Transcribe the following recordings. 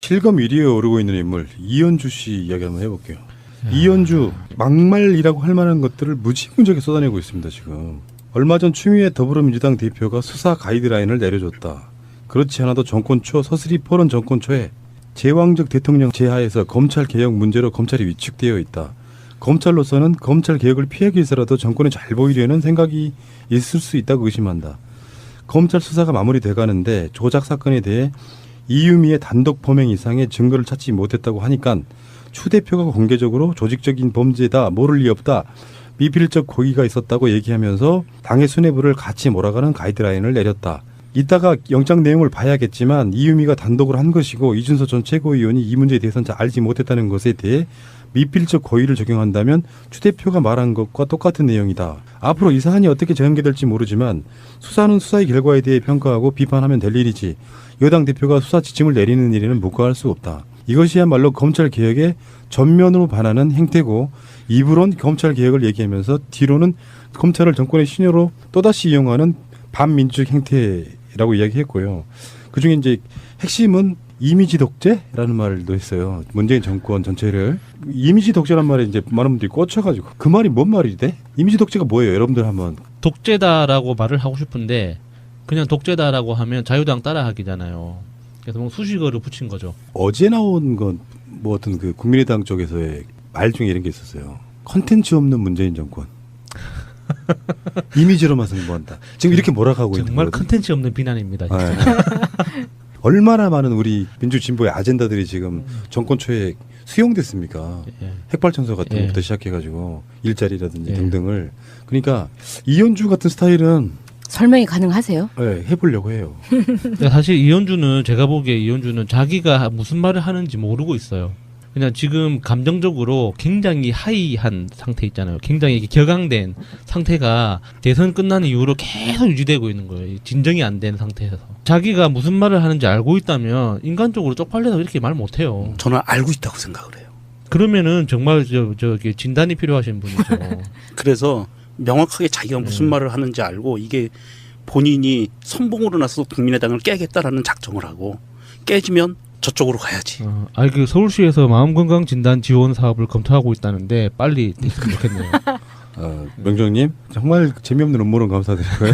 실검 1위에 오르고 있는 인물 이현주 씨 이야기 한번 해볼게요. 이현주 막말이라고 할 만한 것들을 무지무지하게 쏟아내고 있습니다. 지금 얼마 전 추미애 더불어민주당 대표가 수사 가이드라인을 내려줬다. 그렇지 않아도 정권 초 서슬이 포런 정권 초에 제왕적 대통령 제하에서 검찰 개혁 문제로 검찰이 위축되어 있다. 검찰로서는 검찰 개혁을 피하기 위해서라도 정권에 잘 보이려는 생각이 있을 수 있다고 의심한다. 검찰 수사가 마무리돼가는데 조작 사건에 대해 이유미의 단독 범행 이상의 증거를 찾지 못했다고 하니까 추 대표가 공개적으로 조직적인 범죄다, 모를 리 없다, 미필적 고의가 있었다고 얘기하면서 당의 수뇌부를 같이 몰아가는 가이드라인을 내렸다. 이따가 영장 내용을 봐야겠지만 이유미가 단독으로 한 것이고 이준서 전 최고위원이 이 문제에 대해서는 잘 알지 못했다는 것에 대해 미필적 고의를 적용한다면 추 대표가 말한 것과 똑같은 내용이다. 앞으로 이 사안이 어떻게 전개될지 모르지만 수사는 수사의 결과에 대해 평가하고 비판하면 될 일이지 여당 대표가 수사 지침을 내리는 일에는 묵과할 수 없다. 이것이야말로 검찰 개혁에 전면으로 반하는 행태고 입으론 검찰 개혁을 얘기하면서 뒤로는 검찰을 정권의 신여로 또다시 이용하는 반민주적 행태라고 이야기했고요. 그중에 이제 핵심은 이미지 독재라는 말도 했어요. 문재인 정권 전체를 이미지 독재란 말에 이제 많은 분들이 꽂혀가지고 그 말이 뭔 말이 돼? 이미지 독재가 뭐예요? 여러분들 한번 독재다라고 말을 하고 싶은데 그냥 독재다라고 하면 자유당 따라하기잖아요. 그래서 뭐 수식어를 붙인 거죠. 어제 나온 건 뭐 어떤 그 국민의당 쪽에서의 말 중에 이런 게 있었어요. 컨텐츠 없는 문재인 정권. 이미지로만 승부한다. 지금 이렇게 몰아가고 있는 정말 거거든요. 컨텐츠 없는 비난입니다. 진짜. 얼마나 많은 우리 민주진보의 아젠다들이 지금 정권 초에 수용됐습니까? 예. 핵발전소 같은 예. 것부터 시작해가지고 일자리라든지 예. 등등을. 그러니까 이현주 같은 스타일은 설명이 가능하세요? 네, 해보려고 해요. 근데 사실 이현주는 제가 보기에 이현주는 자기가 무슨 말을 하는지 모르고 있어요. 그냥 지금 감정적으로 굉장히 하이한 상태 있잖아요. 굉장히 격앙된 상태가 대선 끝난 이후로 계속 유지되고 있는 거예요. 진정이 안 된 상태에서. 자기가 무슨 말을 하는지 알고 있다면 인간적으로 쪽팔려서 이렇게 말 못해요. 저는 알고 있다고 생각을 해요. 그러면은 정말 저기 진단이 필요하신 분이죠. 그래서 명확하게 자기가 무슨 말을 하는지 알고 이게 본인이 선봉으로 나서 국민의당을 깨겠다라는 작정을 하고 깨지면 저쪽으로 가야지. 아니 그 서울시에서 마음건강 진단 지원 사업을 검토하고 있다는데 빨리 됐으면 좋겠네요. 명정님 정말 재미없는 음모론 감사드리고요.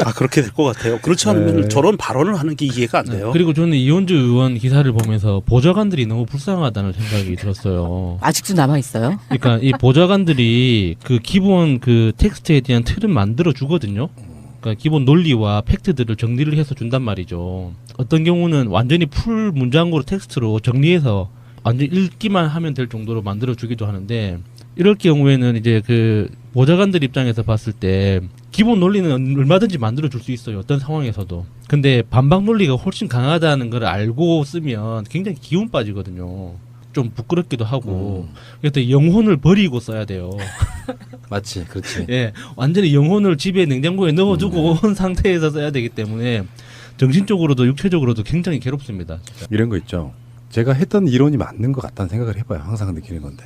아 그렇게 될 것 같아요. 그렇지 않으면 네. 저런 발언을 하는 게 이해가 안 돼요. 그리고 저는 이현주 의원 기사를 보면서 보좌관들이 너무 불쌍하다는 생각이 들었어요. 아직도 남아 있어요? 그러니까 이 보좌관들이 그 기본 그 텍스트에 대한 틀은 만들어 주거든요. 그러니까 기본 논리와 팩트들을 정리를 해서 준단 말이죠. 어떤 경우는 완전히 풀 문장으로 텍스트로 정리해서 완전 읽기만 하면 될 정도로 만들어 주기도 하는데 이럴 경우에는 이제 그 보좌관들 입장에서 봤을 때 기본 논리는 얼마든지 만들어 줄 수 있어요. 어떤 상황에서도. 근데 반박 논리가 훨씬 강하다는 걸 알고 쓰면 굉장히 기운 빠지거든요. 좀 부끄럽기도 하고. 그래서 영혼을 버리고 써야 돼요. 맞지, 그렇지. 예, 완전히 영혼을 집에 냉장고에 넣어두고 온 상태에서 써야 되기 때문에 정신적으로도 육체적으로도 굉장히 괴롭습니다. 진짜. 이런 거 있죠. 제가 했던 이론이 맞는 것 같다는 생각을 해봐요. 항상 느끼는 건데.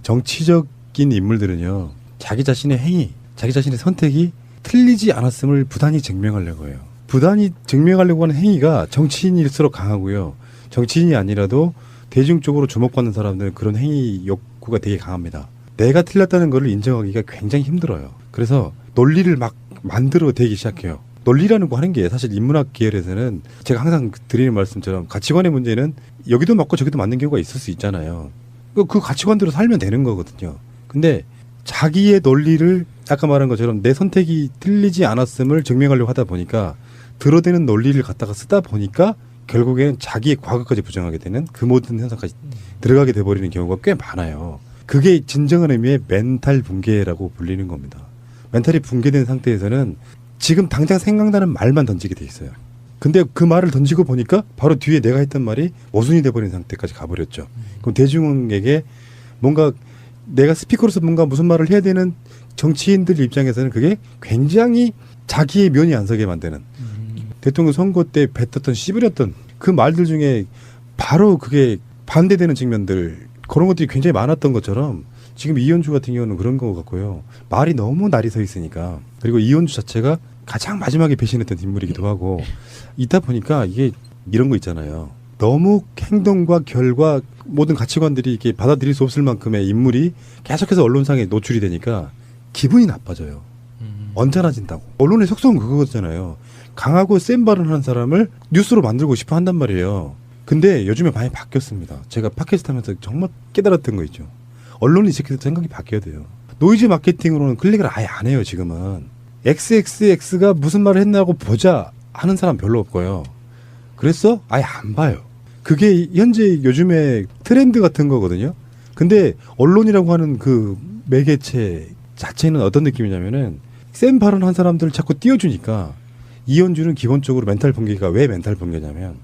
정치적인 인물들은요. 자기 자신의 행위, 자기 자신의 선택이 틀리지 않았음을 부단히 증명하려고 해요. 부단히 증명하려고 하는 행위가 정치인일수록 강하고요. 정치인이 아니라도 대중적으로 주목받는 사람들은 그런 행위 욕구가 되게 강합니다. 내가 틀렸다는 걸 인정하기가 굉장히 힘들어요. 그래서 논리를 막 만들어 대기 시작해요. 논리라는 거 하는 게 사실 인문학 계열에서는 제가 항상 드리는 말씀처럼 가치관의 문제는 여기도 맞고 저기도 맞는 경우가 있을 수 있잖아요. 그 가치관대로 살면 되는 거거든요. 근데 자기의 논리를 아까 말한 것처럼 내 선택이 틀리지 않았음을 증명하려고 하다 보니까 들어대는 논리를 갖다가 쓰다 보니까 결국에는 자기의 과거까지 부정하게 되는 그 모든 현상까지 들어가게 돼버리는 경우가 꽤 많아요. 그게 진정한 의미의 멘탈 붕괴라고 불리는 겁니다. 멘탈이 붕괴된 상태에서는 지금 당장 생각나는 말만 던지게 돼 있어요. 근데 그 말을 던지고 보니까 바로 뒤에 내가 했던 말이 모순이 돼버린 상태까지 가버렸죠. 그럼 대중에게 뭔가 내가 스피커로서 뭔가 무슨 말을 해야 되는 정치인들 입장에서는 그게 굉장히 자기의 면이 안 서게 만드는 대통령 선거 때 뱉었던 씹으렸던 그 말들 중에 바로 그게 반대되는 측면들 그런 것들이 굉장히 많았던 것처럼 지금 이현주 같은 경우는 그런 거 같고요. 말이 너무 날이 서 있으니까 그리고 이현주 자체가 가장 마지막에 배신했던 인물이기도 하고 있다 보니까 이게 이런 거 있잖아요. 너무 행동과 결과 모든 가치관들이 이렇게 받아들일 수 없을 만큼의 인물이 계속해서 언론상에 노출이 되니까 기분이 나빠져요. 언짢아진다고. 언론의 속성은 그거잖아요. 강하고 센 발언하는 사람을 뉴스로 만들고 싶어 한단 말이에요. 근데 요즘에 많이 바뀌었습니다. 제가 팟캐스트 하면서 정말 깨달았던 거 있죠. 언론이 이렇게 생각이 바뀌어야 돼요. 노이즈 마케팅으로는 클릭을 아예 안 해요, 지금은. XXX가 무슨 말을 했나고 보자 하는 사람 별로 없고요. 그래서 아예 안 봐요. 그게 현재 요즘에 트렌드 같은 거거든요. 근데 언론이라고 하는 그 매개체 자체는 어떤 느낌이냐면은 센 발언한 사람들을 자꾸 띄워주니까 이현주는 기본적으로 멘탈 붕괴가 왜 멘탈 붕괴냐면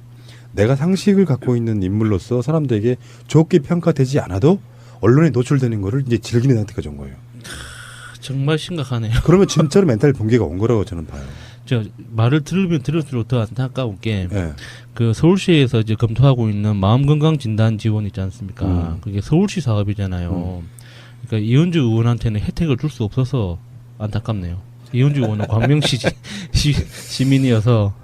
내가 상식을 갖고 있는 인물로서 사람들에게 좋게 평가되지 않아도 언론에 노출되는 거를 이제 즐기는 상태가 된 거예요. 정말 심각하네요. 그러면 진짜로 멘탈 붕괴가 온 거라고 저는 봐요. 저 말을 들으면 들을수록 더 안타까운 게 네. 그 서울시에서 이제 검토하고 있는 마음건강 진단 지원 있지 않습니까? 그게 서울시 사업이잖아요. 그러니까 이현주 의원한테는 혜택을 줄 수 없어서 안타깝네요. 이현주 의원은 광명시 시민이어서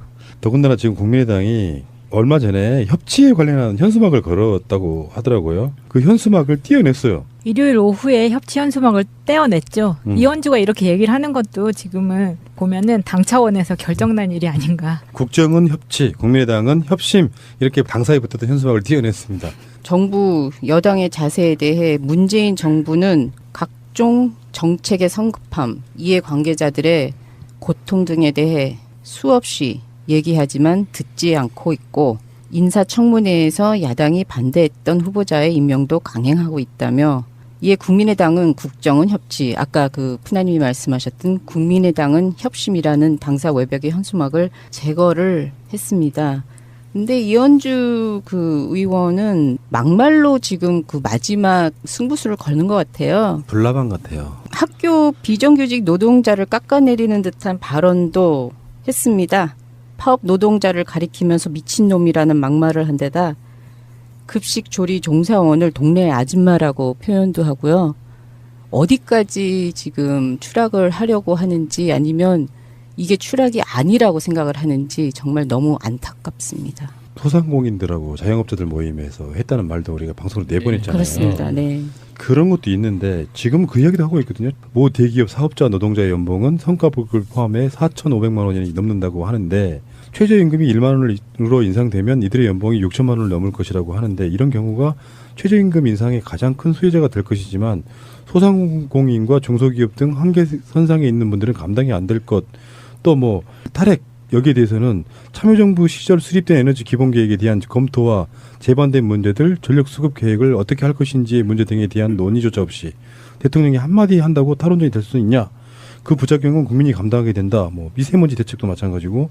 더군다나 지금 국민의당이 얼마 전에 협치에 관련한 현수막을 걸었다고 하더라고요. 그 현수막을 띄어냈어요. 일요일 오후에 협치 현수막을 떼어냈죠. 이현주가 이렇게 얘기를 하는 것도 지금은 보면은 당 차원에서 결정난 일이 아닌가. 국정은 협치, 국민의당은 협심 이렇게 당사에 붙었던 현수막을 띄어냈습니다. 정부 여당의 자세에 대해 문재인 정부는 각종 정책의 성급함, 이해관계자들의 고통 등에 대해 수없이 얘기하지만 듣지 않고 있고 인사청문회에서 야당이 반대했던 후보자의 임명도 강행하고 있다며 이에 국민의당은 국정은 협치, 아까 그 푸나님이 말씀하셨던 국민의당은 협심이라는 당사 외벽의 현수막을 제거를 했습니다. 근데 이현주 그 의원은 막말로 지금 그 마지막 승부수를 거는 것 같아요. 불나방 같아요. 학교 비정규직 노동자를 깎아내리는 듯한 발언도 했습니다. 파업 노동자를 가리키면서 미친놈이라는 막말을 한 데다 급식 조리 종사원을 동네 아줌마라고 표현도 하고요. 어디까지 지금 추락을 하려고 하는지 아니면 이게 추락이 아니라고 생각을 하는지 정말 너무 안타깝습니다. 소상공인들하고 자영업자들 모임에서 했다는 말도 우리가 방송으로 내보냈잖아요. 그렇습니다. 네. 그런 것도 있는데 지금 그 이야기도 하고 있거든요. 모 대기업 사업자 노동자의 연봉은 성과급을 포함해 4,500만 원이 넘는다고 하는데 최저임금이 1만 원으로 인상되면 이들의 연봉이 6천만 원을 넘을 것이라고 하는데 이런 경우가 최저임금 인상의 가장 큰 수혜자가 될 것이지만 소상공인과 중소기업 등 한계선상에 있는 분들은 감당이 안 될 것. 또 뭐 탈핵 여기에 대해서는 참여정부 시절 수립된 에너지 기본계획에 대한 검토와 재반된 문제들, 전력 수급 계획을 어떻게 할 것인지의 문제 등에 대한 논의조차 없이 대통령이 한마디 한다고 탈원전이 될 수 있냐? 그 부작용은 국민이 감당하게 된다. 뭐 미세먼지 대책도 마찬가지고.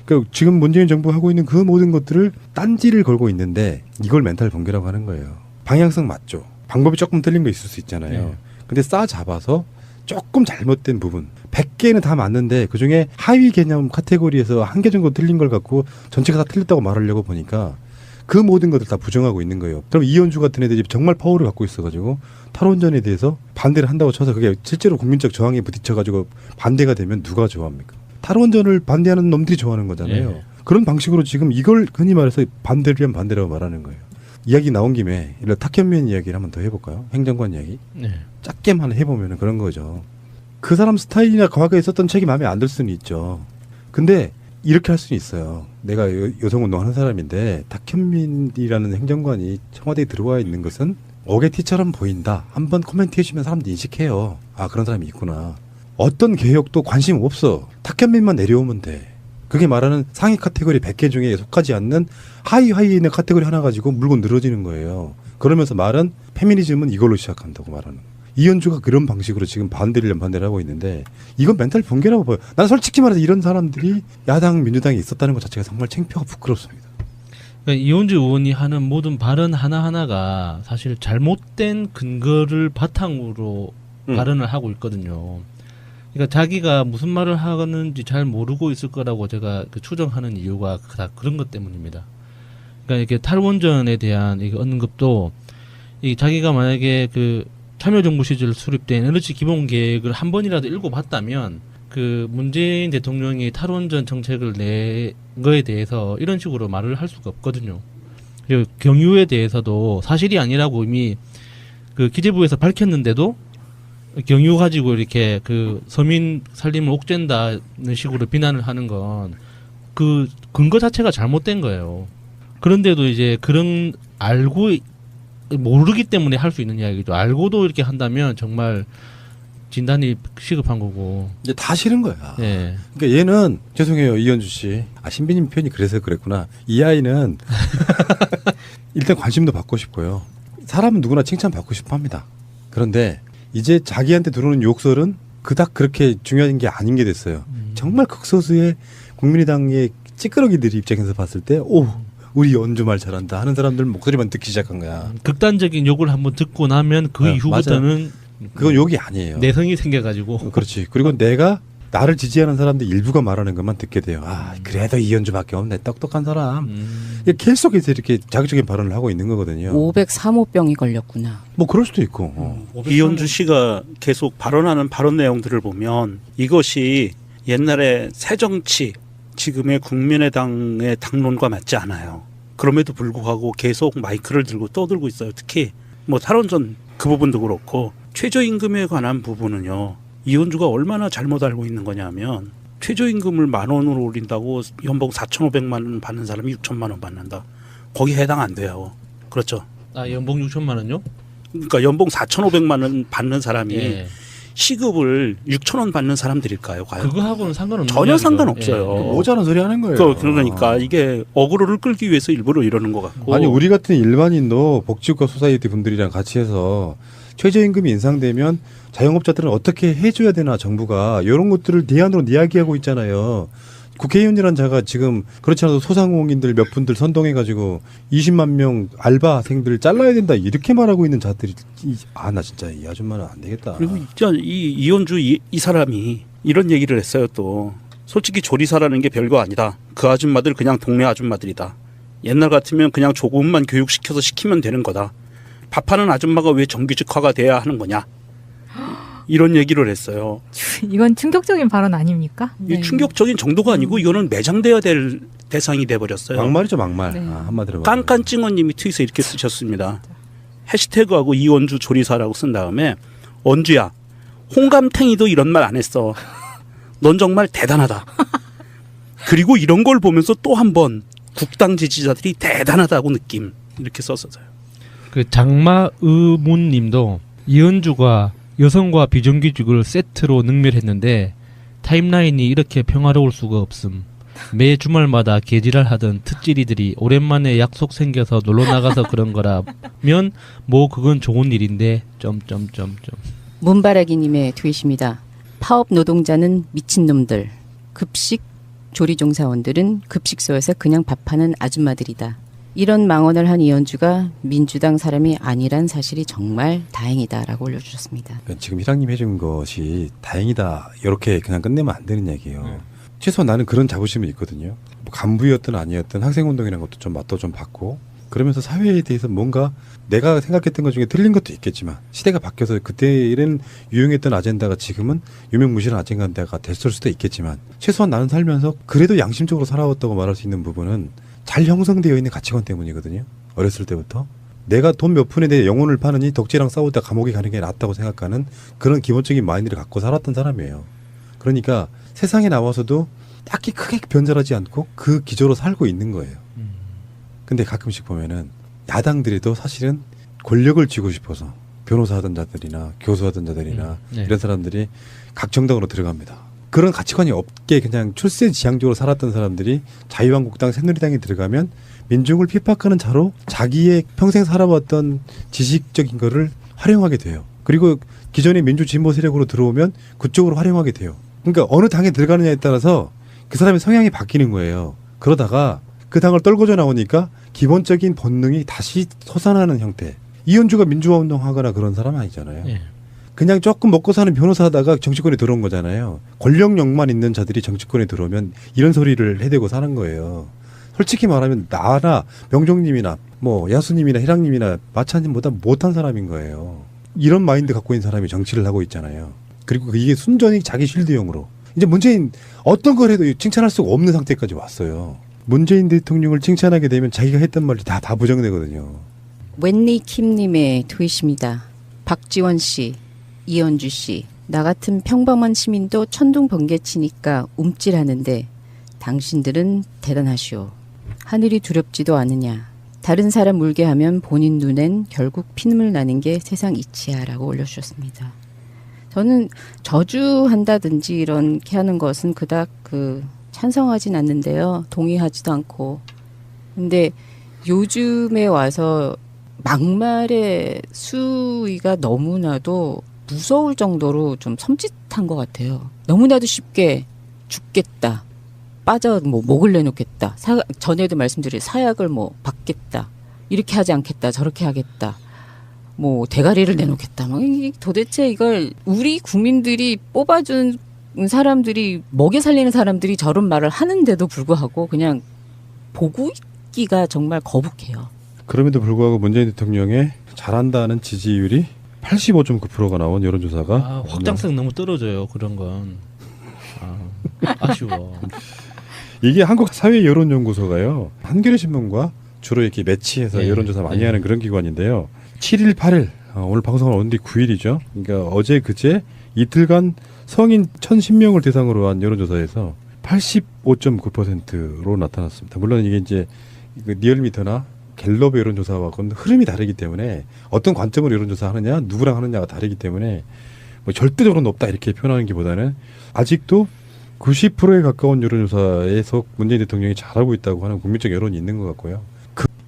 그러니까 지금 문재인 정부가 하고 있는 그 모든 것들을 딴지를 걸고 있는데 이걸 멘탈 붕괴라고 하는 거예요. 방향성 맞죠. 방법이 조금 틀린 거 있을 수 있잖아요. 네. 근데 싸잡아서 조금 잘못된 부분 100개는 다 맞는데 그중에 하위 개념 카테고리에서 한 개 정도 틀린 걸 갖고 전체가 다 틀렸다고 말하려고 보니까 그 모든 것들 다 부정하고 있는 거예요. 그럼 이현주 같은 애들이 정말 파워를 갖고 있어가지고 탈원전에 대해서 반대를 한다고 쳐서 그게 실제로 국민적 저항에 부딪혀가지고 반대가 되면 누가 좋아합니까? 탈원전을 반대하는 놈들이 좋아하는 거잖아요. 네. 그런 방식으로 지금 이걸 흔히 말해서 반대를 위한 반대라고 말하는 거예요. 이야기 나온 김에 이런 탁현민 이야기를 한번 더 해볼까요? 행정관 이야기. 네. 짧게만 해보면 그런 거죠. 그 사람 스타일이나 과거에 썼던 책이 마음에 안 들 수는 있죠. 근데 이렇게 할 수는 있어요. 내가 여성운동하는 사람인데 탁현민이라는 행정관이 청와대에 들어와 있는 것은 어게티처럼 보인다. 한번 코멘트 해주면 사람들이 인식해요. 아, 그런 사람이 있구나. 어떤 개혁도 관심 없어. 탁현민만 내려오면 돼. 그게 말하는 상위 카테고리 100개 중에 속하지 않는 하위에 있는 카테고리 하나 가지고 물고 늘어지는 거예요. 그러면서 말은 페미니즘은 이걸로 시작한다고 말하는 거예요. 이현주가 그런 방식으로 지금 반대를 하고 있는데 이건 멘탈 붕괴라고 봐요. 난 솔직히 말해서 이런 사람들이 야당 민주당에 있었다는 것 자체가 정말 창피하고 부끄럽습니다. 그러니까 이현주 의원이 하는 모든 발언 하나하나가 사실 잘못된 근거를 바탕으로 발언을 하고 있거든요. 그러니까 자기가 무슨 말을 하는지 잘 모르고 있을 거라고 제가 추정하는 이유가 다 그런 것 때문입니다. 그러니까 이렇게 탈원전에 대한 이 언급도 이 자기가 만약에 그 참여정부 시절 수립된 에너지 기본계획을 한 번이라도 읽어봤다면 그 문재인 대통령이 탈원전 정책을 낸 거에 대해서 이런 식으로 말을 할 수가 없거든요. 그리고 경유에 대해서도 사실이 아니라고 이미 그 기재부에서 밝혔는데도 경유 가지고 이렇게 그 서민 살림을 옥죄다는 식으로 비난을 하는 건 그 근거 자체가 잘못된 거예요. 그런데도 이제 그런 알고 모르기 때문에 할 수 있는 이야기죠. 알고도 이렇게 한다면 정말 진단이 시급한 거고. 이제 다 싫은 거야. 예. 그러니까 얘는 죄송해요 이현주 씨. 아 신비님 표현이 그래서 그랬구나. 이 아이는 일단 관심도 받고 싶고요. 사람은 누구나 칭찬 받고 싶어합니다. 그런데 이제 자기한테 들어오는 욕설은 그닥 그렇게 중요한 게 아닌 게 됐어요. 정말 극소수의 국민의당의 찌끄러기들 입장에서 봤을 때, 오 우리 연주 말 잘한다 하는 사람들 목소리만 듣기 시작한 거야. 극단적인 욕을 한번 듣고 나면 그 네, 이후부터는 그건 욕이 아니에요. 내성이 생겨가지고. 그렇지. 그리고 내가 나를 지지하는 사람들 일부가 말하는 것만 듣게 돼요. 아 그래도 이현주밖에 없네. 똑똑한 사람. 이게 계속해서 이렇게 자극적인 발언을 하고 있는 거거든요. 503호병이 걸렸구나. 뭐 그럴 수도 있고. 이현주 씨가 계속 발언하는 발언 내용들을 보면 이것이 옛날에 새정치 지금의 국민의당의 당론과 맞지 않아요. 그럼에도 불구하고 계속 마이크를 들고 떠들고 있어요. 특히 뭐 탈원전 그 부분도 그렇고 최저임금에 관한 부분은요. 이현주가 얼마나 잘못 알고 있는 거냐면 최저임금을 10,000원으로 올린다고 연봉 4,500만 원 받는 사람이 6,000만 원 받는다. 거기 해당 안 돼요. 그렇죠. 아 연봉 6천만 원요? 그러니까 연봉 4,500만 원 받는 사람이 예. 시급을 6,000원 받는 사람들일까요? 과연? 그거하고는 상관없는 전혀 이야기죠. 상관없어요. 모자란 소리 하는 거예요. 그러니까 이게 어그로를 끌기 위해서 일부러 이러는 것 같고. 아니 우리 같은 일반인도 복지국가 소사이어티 분들이랑 같이 해서 최저임금이 인상되면 자영업자들은 어떻게 해줘야 되나 정부가 이런 것들을 대안으로 이야기하고 있잖아요. 국회의원이란 자가 지금 그렇지 않아도 소상공인들 몇 분들 선동해가지고 20만 명 알바생들 잘라야 된다 이렇게 말하고 있는 자들이 아 나 진짜 이 아줌마는 안 되겠다. 그리고 진짜 이 이현주 이 사람이 이런 얘기를 했어요. 또 솔직히 조리사라는 게 별거 아니다. 그 아줌마들 그냥 동네 아줌마들이다. 옛날 같으면 그냥 조금만 교육시켜서 시키면 되는 거다. 밥하는 아줌마가 왜 정규직화가 돼야 하는 거냐. 이런 얘기를 했어요. 이건 충격적인 발언 아닙니까? 이 충격적인 정도가 아니고 이거는 매장돼야 될 대상이 돼버렸어요. 막말이죠 막말. 네. 아, 한마디로 말하면. 깐깐찡언님이 트윗에 이렇게 쓰셨습니다. 해시태그하고 이원주 조리사라고 쓴 다음에 원주야 홍감탱이도 이런 말 안 했어. 넌 정말 대단하다. 그리고 이런 걸 보면서 또 한 번 국당 지지자들이 대단하다고 느낌 이렇게 썼어요. 그 장마의문님도 이현주가 여성과 비정규직을 세트로 능멸했는데 타임라인이 이렇게 평화로울 수가 없음. 매 주말마다 개지랄하던 특지리들이 오랜만에 약속 생겨서 놀러 나가서 그런 거라면 뭐 그건 좋은 일인데 문바라기님의 트윗입니다. 파업 노동자는 미친놈들. 급식 조리종사원들은 급식소에서 그냥 밥하는 아줌마들이다. 이런 망언을 한 이현주가 민주당 사람이 아니란 사실이 정말 다행이다라고 올려주셨습니다. 그러니까 지금 희랑님 해준 것이 다행이다 이렇게 그냥 끝내면 안 되는 얘기예요. 최소한 나는 그런 자부심이 있거든요. 뭐 간부였든 아니었든 학생운동이라는 것도 좀 맛도 좀 봤고 그러면서 사회에 대해서 뭔가 내가 생각했던 것 중에 틀린 것도 있겠지만 시대가 바뀌어서 그때는 유용했던 아젠다가 지금은 유명무실한 아젠다가 됐을 수도 있겠지만 최소한 나는 살면서 그래도 양심적으로 살아왔다고 말할 수 있는 부분은 잘 형성되어 있는 가치관 때문이거든요. 어렸을 때부터. 내가 돈 몇 푼에 대해 영혼을 파느니 덕지랑 싸우다 감옥에 가는 게 낫다고 생각하는 그런 기본적인 마인드를 갖고 살았던 사람이에요. 그러니까 세상에 나와서도 딱히 크게 변절하지 않고 그 기조로 살고 있는 거예요. 근데 가끔씩 보면은 야당들이도 사실은 권력을 쥐고 싶어서 변호사 하던 자들이나 교수 하던 자들이나 네. 이런 사람들이 각 정당으로 들어갑니다. 그런 가치관이 없게 그냥 출세지향적으로 살았던 사람들이 자유한국당, 새누리당에 들어가면 민중을 핍박하는 자로 자기의 평생 살아왔던 지식적인 거를 활용하게 돼요. 그리고 기존의 민주진보 세력으로 들어오면 그쪽으로 활용하게 돼요. 그러니까 어느 당에 들어가느냐에 따라서 그 사람의 성향이 바뀌는 거예요. 그러다가 그 당을 떨궈져 나오니까 기본적인 본능이 다시 솟아나는 형태. 이현주가 민주화 운동하거나 그런 사람 아니잖아요. 예. 그냥 조금 먹고 사는 변호사 하다가 정치권에 들어온 거잖아요. 권력력만 있는 자들이 정치권에 들어오면 이런 소리를 해대고 사는 거예요. 솔직히 말하면 나나 명종님이나 뭐 야수님이나 희랑님이나 마차님보다 못한 사람인 거예요. 이런 마인드 갖고 있는 사람이 정치를 하고 있잖아요. 그리고 이게 순전히 자기 쉴드용으로. 이제 문재인 어떤 걸 해도 칭찬할 수가 없는 상태까지 왔어요. 문재인 대통령을 칭찬하게 되면 자기가 했던 말이 다 부정되거든요. 웬리 킴님의 트윗입니다. 박지원 씨, 이현주 씨, 나 같은 평범한 시민도 천둥 번개 치니까 움찔하는데 당신들은 대단하시오. 하늘이 두렵지도 않으냐. 다른 사람 물게 하면 본인 눈엔 결국 피눈물 나는 게 세상 이치야라고 올려주셨습니다. 저는 저주한다든지 이렇게 하는 것은 그닥 찬성하진 않는데요. 동의하지도 않고. 근데 요즘에 와서 막말의 수위가 너무나도 무서울 정도로 좀 섬찟한 것 같아요. 너무나도 쉽게 죽겠다. 빠져 목을 내놓겠다. 전에도 말씀드린 사약을 받겠다. 이렇게 하지 않겠다. 저렇게 하겠다. 대가리를 내놓겠다. 도대체 이걸 우리 국민들이 뽑아준 사람들이 먹여 살리는 사람들이 저런 말을 하는데도 불구하고 그냥 보고 있기가 정말 거북해요. 그럼에도 불구하고 문재인 대통령의 잘한다는 지지율이 85.9%가 나온 여론조사가 확장성 너무 떨어져요. 그런 건. 아쉬워. 이게 한국 사회 여론연구소가요. 한겨레 신문과 주로 이렇게 매치해서 예. 여론조사 많이 하는 그런 기관인데요. 7일, 8일 오늘 방송을 오는 뒤 9일이죠. 그러니까 어제 그제 이틀간 성인 1,010명을 대상으로 한 여론조사에서 85.9%로 나타났습니다. 물론 이게 이제 리얼미터나 갤럽의 여론조사와는 흐름이 다르기 때문에 어떤 관점으로 여론조사하느냐, 누구랑 하느냐가 다르기 때문에 절대적으로 높다 이렇게 표현하는 것보다는 아직도 90%에 가까운 여론조사에서 문재인 대통령이 잘하고 있다고 하는 국민적 여론이 있는 것 같고요.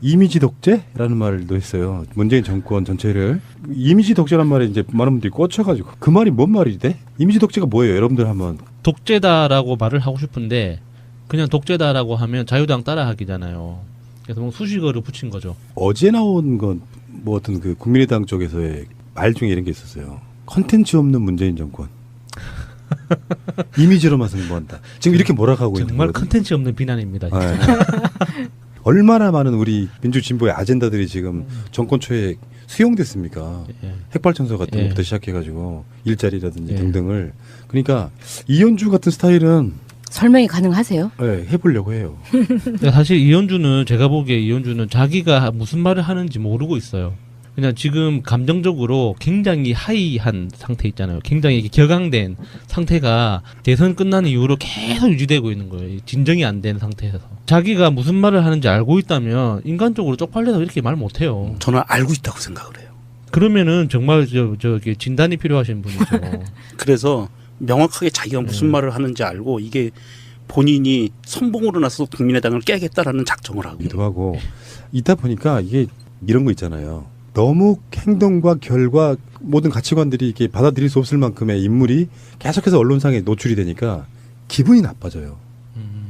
이미지 독재라는 말도 했어요. 문재인 정권 전체를 이미지 독재란 말에 이제 많은 분들이 꽂혀가지고 그 말이 뭔 말이 돼? 이미지 독재가 뭐예요? 여러분들 한번 독재다라고 말을 하고 싶은데 그냥 독재다라고 하면 자유당 따라하기잖아요. 그래서 수식어를 붙인 거죠. 어제 나온 건 어떤 국민의당 쪽에서의 말 중에 이런 게 있었어요. 컨텐츠 없는 문재인 정권. 이미지로만 승부한다. 지금 이렇게 몰아가고 있는 정말 거거든요. 컨텐츠 없는 비난입니다. 진짜. 얼마나 많은 우리 민주진보의 아젠다들이 지금 정권 초에 수용됐습니까? 예. 핵발전소 같은 예. 것부터 시작해가지고 일자리라든지 예. 등등을. 그러니까 이현주 같은 스타일은 설명이 가능하세요? 해보려고 해요. 근데 사실 이현주는 제가 보기에 이현주는 자기가 무슨 말을 하는지 모르고 있어요. 그냥 지금 감정적으로 굉장히 하이한 상태 있잖아요. 굉장히 격앙된 상태가 대선 끝난 이후로 계속 유지되고 있는 거예요. 진정이 안 된 상태에서. 자기가 무슨 말을 하는지 알고 있다면 인간적으로 쪽팔려서 이렇게 말 못해요. 저는 알고 있다고 생각을 해요. 그러면은 정말 저기 진단이 필요하신 분이죠. 그래서 명확하게 자기가 무슨 말을 하는지 알고 이게 본인이 선봉으로 나서 국민의당을 깨겠다라는 작정을 하고 기도 하고 있다 보니까 이게 이런 거 있잖아요. 너무 행동과 결과 모든 가치관들이 이렇게 받아들일 수 없을 만큼의 인물이 계속해서 언론상에 노출이 되니까 기분이 나빠져요.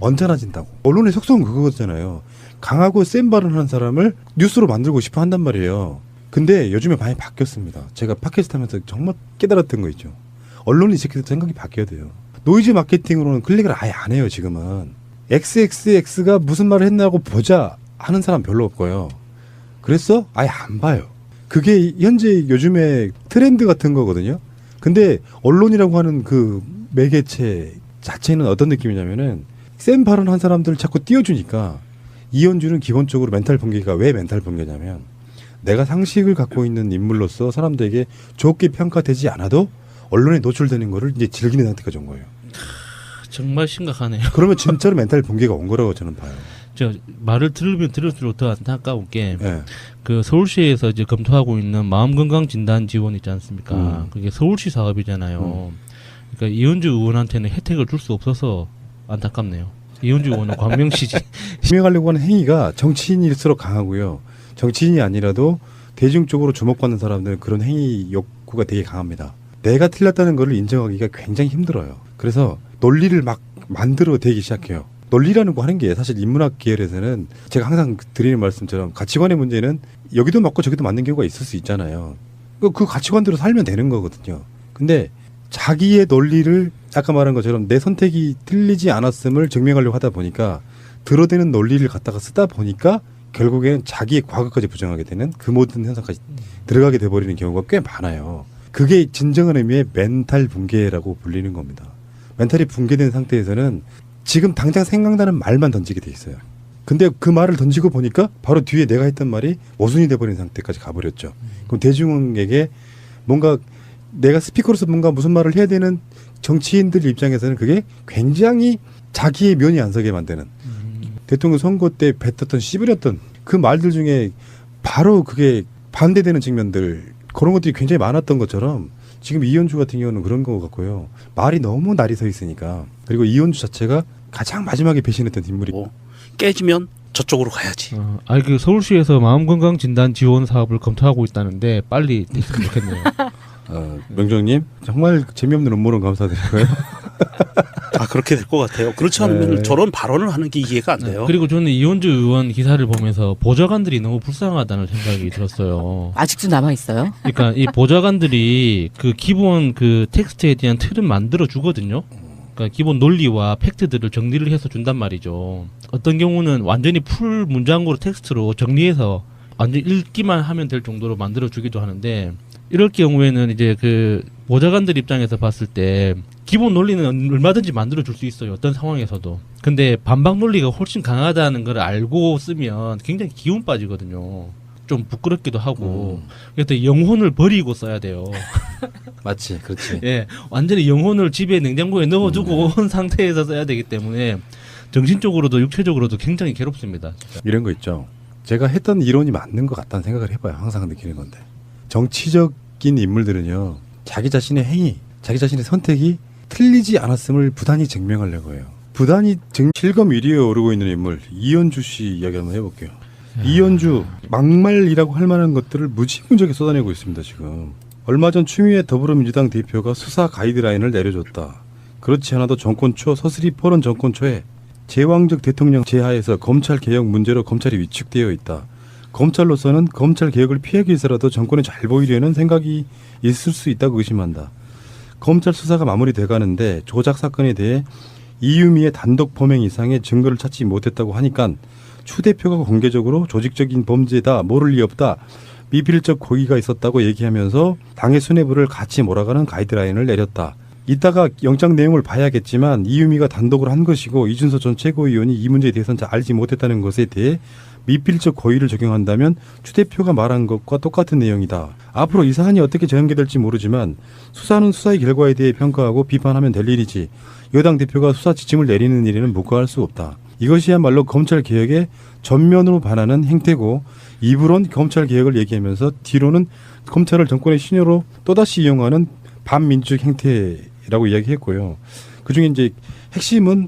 언짢아진다고. 언론의 속성은 그거잖아요. 강하고 센 발언하는 사람을 뉴스로 만들고 싶어 한단 말이에요. 근데 요즘에 많이 바뀌었습니다. 제가 팟캐스트 하면서 정말 깨달았던 거 있죠. 언론이 이렇게 생각이 바뀌어야 돼요. 노이즈 마케팅으로는 클릭을 아예 안 해요. 지금은. XXX가 무슨 말을 했나고 보자 하는 사람 별로 없고요. 그래서 아예 안 봐요. 그게 현재 요즘의 트렌드 같은 거거든요. 근데 언론이라고 하는 그 매개체 자체는 어떤 느낌이냐면은 센 발언한 사람들을 자꾸 띄워주니까 이현주는 기본적으로 멘탈 붕괴가 왜 멘탈 붕괴냐면 내가 상식을 갖고 있는 인물로서 사람들에게 좋게 평가되지 않아도 언론에 노출되는 거를 이제 즐기는 상태가 된 거예요. 정말 심각하네요. 그러면 진짜로 멘탈 붕괴가 온 거라고 저는 봐요. 저 말을 들으면 들을수록 더 안타까운 게 네. 그 서울시에서 이제 검토하고 있는 마음건강 진단 지원 있지 않습니까? 그게 서울시 사업이잖아요. 그러니까 이현주 의원한테는 혜택을 줄 수 없어서 안타깝네요. 이현주 의원은 광명시지. 지명하려고 하는 행위가 정치인일수록 강하고요. 정치인이 아니라도 대중적으로 주목받는 사람들은 그런 행위 욕구가 되게 강합니다. 내가 틀렸다는 것을 인정하기가 굉장히 힘들어요. 그래서 논리를 막 만들어 대기 시작해요. 논리라는 거 하는 게 사실 인문학 계열에서는 제가 항상 드리는 말씀처럼 가치관의 문제는 여기도 맞고 저기도 맞는 경우가 있을 수 있잖아요. 그 가치관대로 살면 되는 거거든요. 근데 자기의 논리를 아까 말한 것처럼 내 선택이 틀리지 않았음을 증명하려고 하다 보니까 들어대는 논리를 갖다가 쓰다 보니까 결국에는 자기의 과거까지 부정하게 되는 그 모든 현상까지 들어가게 돼버리는 경우가 꽤 많아요. 그게 진정한 의미의 멘탈 붕괴라고 불리는 겁니다. 멘탈이 붕괴된 상태에서는 지금 당장 생각나는 말만 던지게 돼 있어요. 근데 그 말을 던지고 보니까 바로 뒤에 내가 했던 말이 모순이 돼버린 상태까지 가버렸죠. 그럼 대중에게 뭔가 내가 스피커로서 뭔가 무슨 말을 해야 되는 정치인들 입장에서는 그게 굉장히 자기의 면이 안 서게 만드는 대통령 선거 때 뱉었던 씨부렸던 그 말들 중에 바로 그게 반대되는 측면들 그런 것들이 굉장히 많았던 것처럼 지금 이현주 같은 경우는 그런 거 같고요. 말이 너무 날이 서 있으니까. 그리고 이현주 자체가 가장 마지막에 배신했던 인물이고 깨지면 저쪽으로 가야지. 아니 그 서울시에서 마음건강 진단 지원 사업을 검토하고 있다는데 빨리 됐으면 좋겠네요. 명정님 정말 재미없는 업무는 감사드리고요. 아 그렇게 될 것 같아요. 그렇지 않으면 네. 저런 발언을 하는 게 이해가 안 돼요. 그리고 저는 이현주 의원 기사를 보면서 보좌관들이 너무 불쌍하다는 생각이 들었어요. 아직도 남아 있어요? 그러니까 이 보좌관들이 그 기본 그 텍스트에 대한 틀은 만들어 주거든요. 그러니까 기본 논리와 팩트들을 정리를 해서 준단 말이죠. 어떤 경우는 완전히 풀 문장으로 텍스트로 정리해서 완전 읽기만 하면 될 정도로 만들어 주기도 하는데 이럴 경우에는 이제 그 보좌관들 입장에서 봤을 때 기본 논리는 얼마든지 만들어 줄 수 있어요. 어떤 상황에서도. 근데 반박 논리가 훨씬 강하다는 걸 알고 쓰면 굉장히 기운 빠지거든요. 좀 부끄럽기도 하고. 그래서 영혼을 버리고 써야 돼요. 맞지, 그렇지. 예, 완전히 영혼을 집에 냉장고에 넣어두고 온 상태에서 써야 되기 때문에 정신적으로도 육체적으로도 굉장히 괴롭습니다. 진짜. 이런 거 있죠. 제가 했던 이론이 맞는 것 같다는 생각을 해봐요. 항상 느끼는 건데. 정치적인 인물들은요. 자기 자신의 행위, 자기 자신의 선택이 틀리지 않았음을 부단히 증명하려고 해요. 부단히 실검 1위에 오르고 있는 인물 이현주 씨 이야기 한번 해볼게요. 이현주 막말이라고 할 만한 것들을 무지무지하게 쏟아내고 있습니다. 지금. 얼마 전 추미애 더불어민주당 대표가 수사 가이드라인을 내려줬다. 그렇지 않아도 정권 초 서슬이 포런 정권 초에 제왕적 대통령 제하에서 검찰 개혁 문제로 검찰이 위축되어 있다. 검찰로서는 검찰 개혁을 피하기 위해서라도 정권에 잘 보이려는 생각이 있을 수 있다고 의심한다. 검찰 수사가 마무리돼 가는데 조작 사건에 대해 이유미의 단독 범행 이상의 증거를 찾지 못했다고 하니까 추 대표가 공개적으로 조직적인 범죄다, 모를 리 없다, 미필적 고의가 있었다고 얘기하면서 당의 수뇌부를 같이 몰아가는 가이드라인을 내렸다. 이따가 영장 내용을 봐야겠지만 이유미가 단독으로 한 것이고 이준서 전 최고위원이 이 문제에 대해서는 잘 알지 못했다는 것에 대해 미필적 고의를 적용한다면 추 대표가 말한 것과 똑같은 내용이다. 앞으로 이 사안이 어떻게 전개될지 모르지만 수사는 수사의 결과에 대해 평가하고 비판하면 될 일이지 여당 대표가 수사 지침을 내리는 일에는 묵과할 수 없다. 이것이야말로 검찰 개혁에 전면으로 반하는 행태고 입으론 검찰 개혁을 얘기하면서 뒤로는 검찰을 정권의 신여로 또다시 이용하는 반민주적 행태라고 이야기했고요. 그중에 이제 핵심은